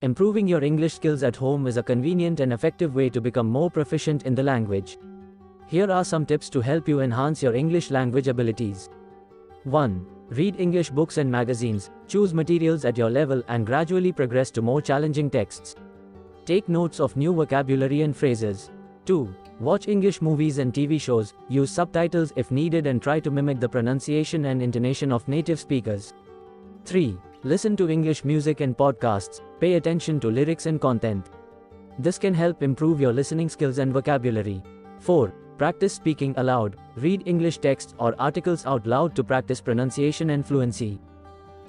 Improving your English skills at home is a convenient and effective way to become more proficient in the language. Here are some tips to help you enhance your English language abilities. 1. Read English books and magazines. Choose materials at your level and gradually progress to more challenging texts. Take notes of new vocabulary and phrases. 2. Watch English movies and TV shows. Use subtitles if needed and try to mimic the pronunciation and intonation of native speakers. 3. Listen to English music and podcasts. Pay attention to lyrics and content. This can help improve your listening skills and vocabulary. 4. Practice speaking aloud. Read English texts or articles out loud to practice pronunciation and fluency.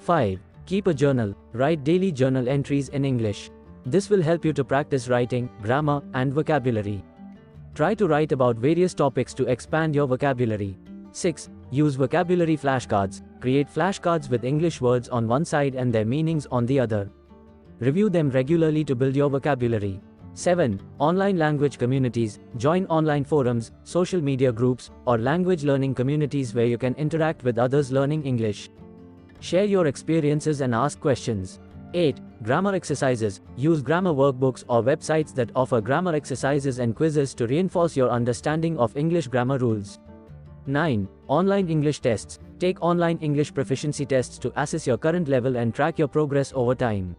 5. Keep a journal. Write daily journal entries in English. This will help you to practice writing, grammar, and vocabulary. Try to write about various topics to expand your vocabulary. 6. Use vocabulary flashcards. Create flashcards with English words on one side and their meanings on the other. Review them regularly to build your vocabulary. 7. Online language communities. Join online forums, social media groups, or language learning communities where you can interact with others learning English. Share your experiences and ask questions. 8. Grammar exercises. Use grammar workbooks or websites that offer grammar exercises and quizzes to reinforce your understanding of English grammar rules. 9. Online English tests. Take online English proficiency tests to assess your current level and track your progress over time.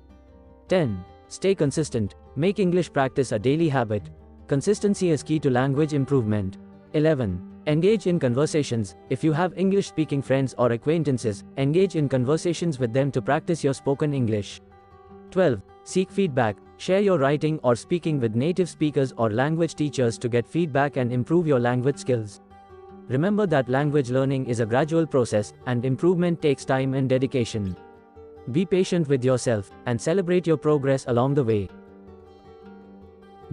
10. Stay consistent. Make English practice a daily habit. Consistency is key to language improvement. 11. Engage in conversations. If you have English-speaking friends or acquaintances, engage in conversations with them to practice your spoken English. 12. Seek feedback. Share your writing or speaking with native speakers or language teachers to get feedback and improve your language skills. Remember that language learning is a gradual process, and improvement takes time and dedication. Be patient with yourself, and celebrate your progress along the way.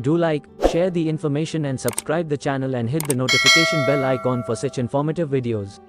Do like, share the information and subscribe the channel and hit the notification bell icon for such informative videos.